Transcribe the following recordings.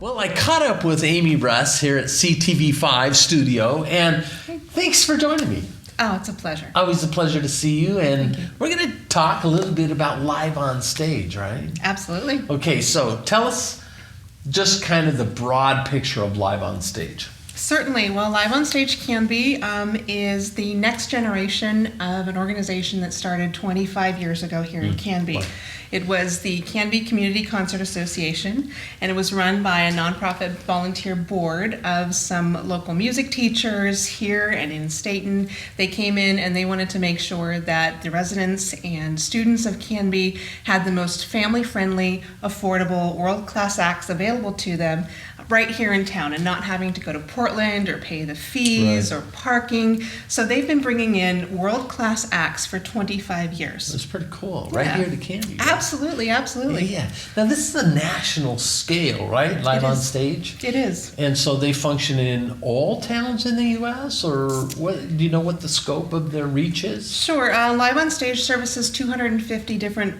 Well, I caught up with Amy Russ here at CTV5 Studio, and thanks for joining me. Oh, it's a pleasure. Always a pleasure to see you, and Thank you. we're going to talk a little bit about live on stage, right? Absolutely. Okay, so tell us just kind of the broad picture of live on stage. Certainly. Well, Live on Stage Canby is the next generation of an organization that started 25 years ago here in Canby. Wow. It was the Canby Community Concert Association, and it was run by a nonprofit volunteer board of some local music teachers here and in Staten. They came in and they wanted to make sure that the residents and students of Canby had the most family-friendly, affordable, world-class acts available to them right here in town and not having to go to Portland or pay the fees or parking. So they've been bringing in world-class acts for 25 years. That's pretty cool. Right here to Canby. Absolutely, absolutely. Yeah. Now, this is a national scale, right? Live on stage? It is. And so they function in all towns in the U.S., or what? Do you know what the scope of their reach is? Sure. Live on Stage services 250 different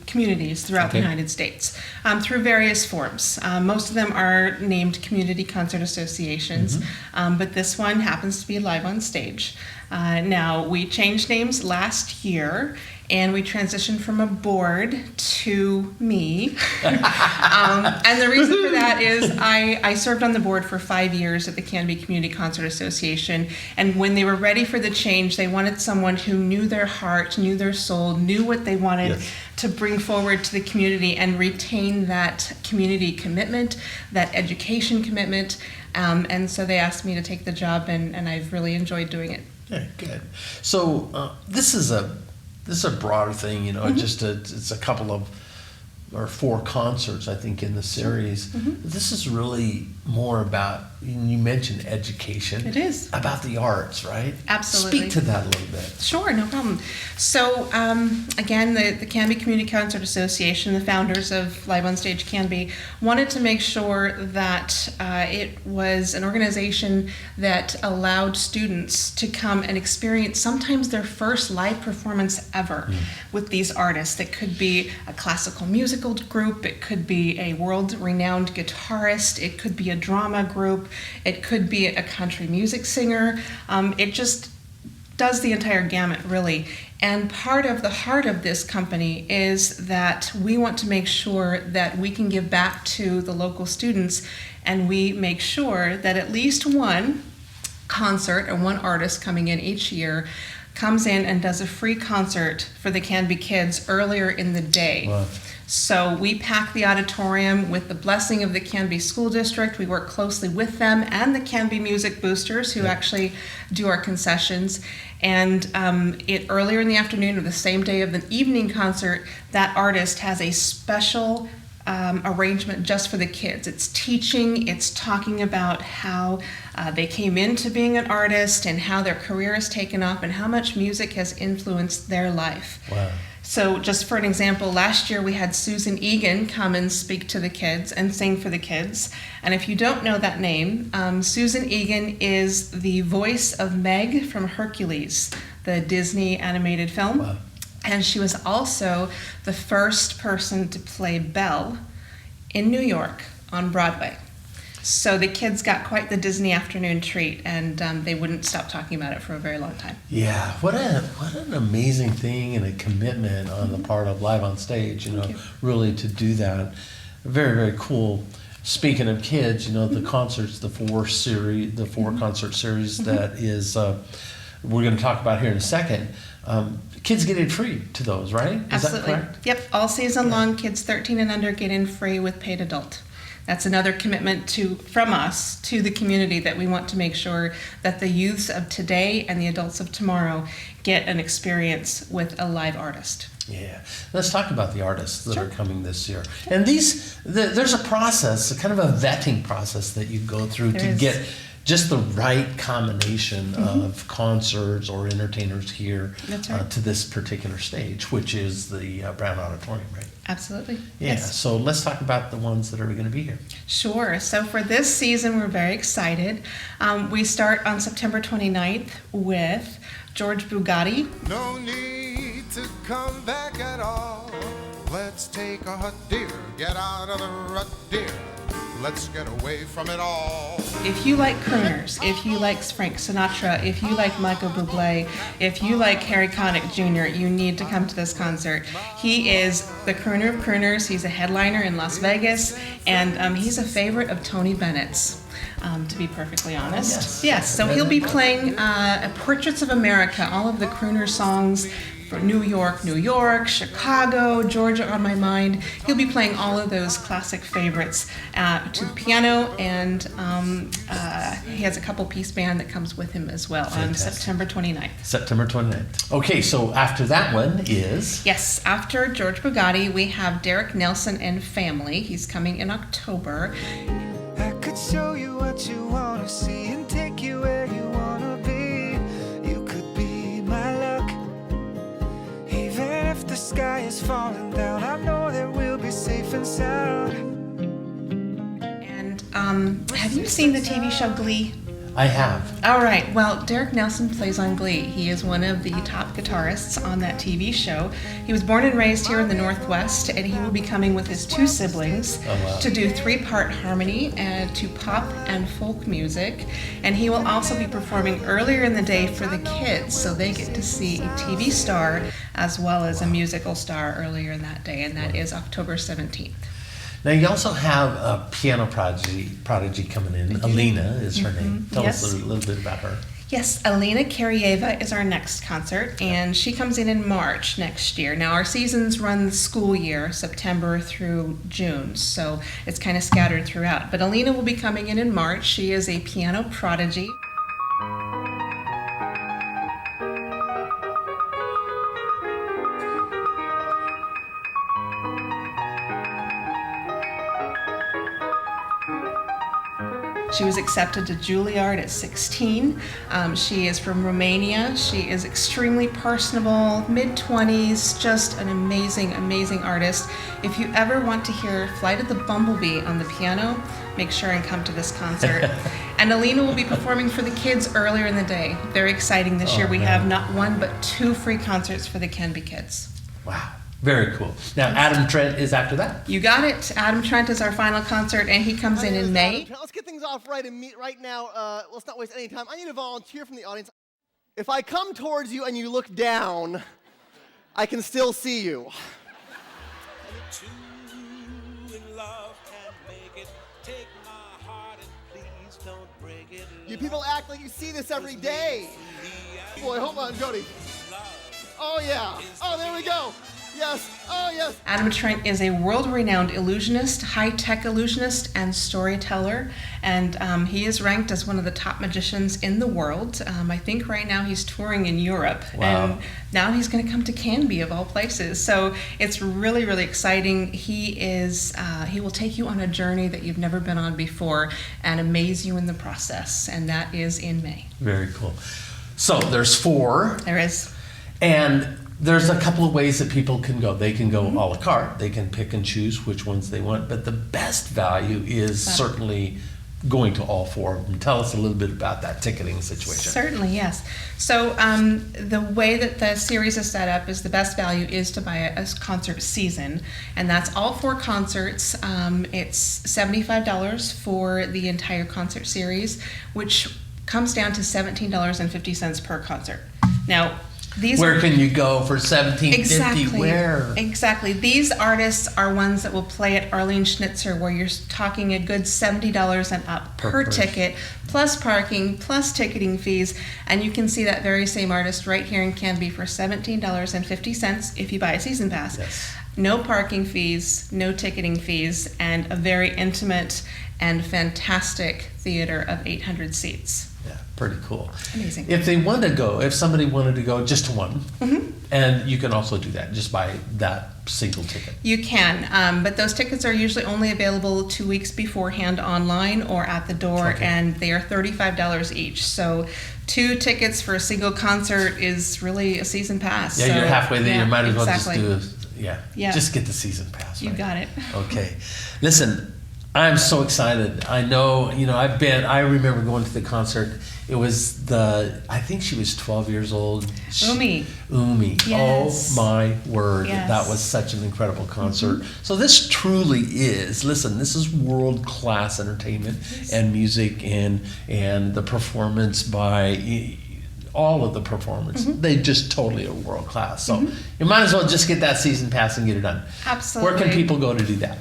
communities throughout the United States through various forms. Most of them are named community concert associations, but this one happens to be Live on Stage. Now, we changed names last year, and we transitioned from a board to me. And the reason for that is I served on the board for 5 years at the Canby Community Concert Association, and when they were ready for the change, they wanted someone who knew their heart, knew their soul, knew what they wanted to bring forward to the community and retain that community commitment, that education commitment. And so they asked me to take the job, and I've really enjoyed doing it. Yeah, good. So this is a broader thing, you know. It's a couple of or 4 concerts, I think, in the series. This is really more about, you mentioned education. It is. About the arts, right? Absolutely. Speak to that a little bit. Sure, no problem. So, again, the Canby Community Concert Association, the founders of Live on Stage Canby, wanted to make sure that it was an organization that allowed students to come and experience sometimes their first live performance ever with these artists. It could be a classical musical group, it could be a world-renowned guitarist, it could be a drama group, it could be a country music singer. It just does the entire gamut, really. And part of the heart of this company is that we want to make sure that we can give back to the local students, and we make sure that at least one concert or one artist coming in each year comes in and does a free concert for the Canby kids earlier in the day. Wow. So we pack the auditorium with the blessing of the Canby School District. We work closely with them and the Canby Music Boosters, who actually do our concessions. And earlier in the afternoon of the same day of the evening concert, that artist has a special arrangement just for the kids. It's teaching, it's talking about how they came into being an artist and how their career has taken off and how much music has influenced their life. Wow. So just for an example, last year we had Susan Egan come and speak to the kids and sing for the kids. And if you don't know that name, Susan Egan is the voice of Meg from Hercules, the Disney animated film. Wow. And she was also the first person to play Belle in New York on Broadway. So the kids got quite the Disney afternoon treat, and they wouldn't stop talking about it for a very long time. Yeah, what an amazing thing and a commitment on the part of Live on Stage, you know, really to do that. Very, very cool. Speaking of kids, you know, the concerts, the 4 concert series that is, we're going to talk about here in a second. Kids get in free to those, right? Absolutely. Is that correct? Yep, all season long, kids 13 and under get in free with paid adult. That's another commitment from us to the community, that we want to make sure that the youths of today and the adults of tomorrow get an experience with a live artist. Yeah, let's talk about the artists that are coming this year. And there's a process, a kind of a vetting process that you go through to get just the right combination of concerts or entertainers here to this particular stage, which is the Brown Auditorium, right? Absolutely. Yeah, Yes. So let's talk about the ones that are going to be here. Sure. So for this season, we're very excited. We start on September 29th with George Bugatti. No need to come back at all. Let's take a hut, dear. Get out of the rut, dear. Let's get away from it all. If you like crooners, if you like Frank Sinatra, if you like Michael Bublé, if you like Harry Connick Jr., you need to come to this concert. He is the crooner of crooners. He's a headliner in Las Vegas, and he's a favorite of Tony Bennett's. To be perfectly honest. Yes, so he'll be playing Portraits of America, all of the crooner songs for New York, New York, Chicago, Georgia on My Mind. He'll be playing all of those classic favorites to the piano, and he has a couple-piece band that comes with him as well. Fantastic. On September 29th. September 29th. Okay, so after that one is... Yes, after George Bugatti, we have Derek Nelson and Family. He's coming in October. I could show you what you want to see and take you where you want to be. You could be my luck. Even if the sky is falling down, I know that we'll be safe and sound. And have you seen the TV show Glee? I have. All right. Well, Derek Nelson plays on Glee. He is one of the top guitarists on that TV show. He was born and raised here in the Northwest, and he will be coming with his two siblings to do 3-part harmony and to pop and folk music. And he will also be performing earlier in the day for the kids, so they get to see a TV star as well as a musical star earlier in that day, and that is October 17th. Now you also have a piano prodigy coming in. Elena is her name. Tell us a little bit about her. Yes, Elena Carneva is our next concert, and she comes in March next year. Now, our seasons run the school year, September through June, so it's kind of scattered throughout. But Elena will be coming in March. She is a piano prodigy. She was accepted to Juilliard at 16. She is from Romania. She is extremely personable, mid-20s, just an amazing, amazing artist. If you ever want to hear Flight of the Bumblebee on the piano, make sure and come to this concert. And Elena will be performing for the kids earlier in the day. Very exciting this year. We have not one but 2 free concerts for the Canby kids. Wow. Very cool. Now, Adam Trent is after that. You got it. Adam Trent is our final concert, and he comes in May. Let's get things off right now. Let's not waste any time. I need a volunteer from the audience. If I come towards you and you look down, I can still see you. You people act like you see this every day. Boy, hold on, Jody. Oh, yeah. Oh, there we go. Yes. Oh, yes. Adam Trent is a world-renowned illusionist, high-tech illusionist, and storyteller, and he is ranked as one of the top magicians in the world. I think right now he's touring in Europe, and now he's going to come to Canby, of all places. So it's really, really exciting. He will take you on a journey that you've never been on before and amaze you in the process, and that is in May. Very cool. So there's 4. There is. And there's a couple of ways that people can go. They can go a la carte. They can pick and choose which ones they want. But the best value is certainly going to all 4 of them. Tell us a little bit about that ticketing situation. Certainly, yes. So the way that the series is set up is the best value is to buy a concert season. And that's all 4 concerts. It's $75 for the entire concert series, which comes down to $17.50 per concert. Now, Where can you go for $17.50? Where? Exactly. These artists are ones that will play at Arlene Schnitzer, where you're talking a good $70 and up per ticket, plus parking, plus ticketing fees. And you can see that very same artist right here in Canby for $17.50 if you buy a season pass. Yes. No parking fees, no ticketing fees, and a very intimate and fantastic theater of 800 seats. Yeah, pretty cool. Amazing. If somebody wanted to go just to one, and you can also do that, just buy that single ticket. You can, but those tickets are usually only available 2 weeks beforehand online or at the door, and they are $35 each. So 2 tickets for a single concert is really a season pass. Yeah, so, you're halfway there. Yeah, you might as well exactly. just do just get the season pass. You right? got it. Okay. Listen, I'm so excited. I know, I remember going to the concert. It was I think she was 12 years old. Umi. Yes. Oh my word. Yes. That was such an incredible concert. So this truly is, listen, this is world-class entertainment and music and the performance by all of the performance. They just totally are world-class. So you might as well just get that season pass and get it done. Absolutely. Where can people go to do that?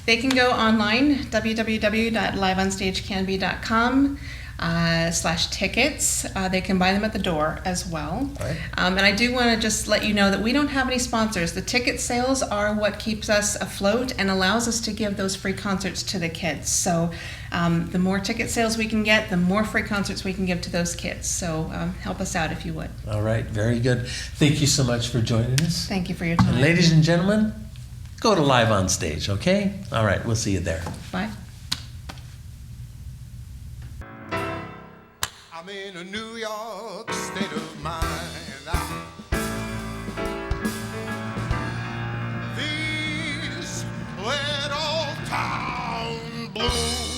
They can go online, www.liveonstagecanby.com /tickets. They can buy them at the door as well. Right. And I do want to just let you know that we don't have any sponsors. The ticket sales are what keeps us afloat and allows us to give those free concerts to the kids. So the more ticket sales we can get, the more free concerts we can give to those kids. So help us out if you would. All right, very good. Thank you so much for joining us. Thank you for your time. And ladies and gentlemen, go to Live on Stage, okay? All right, we'll see you there. Bye. I'm in a New York state of mind. These little town blues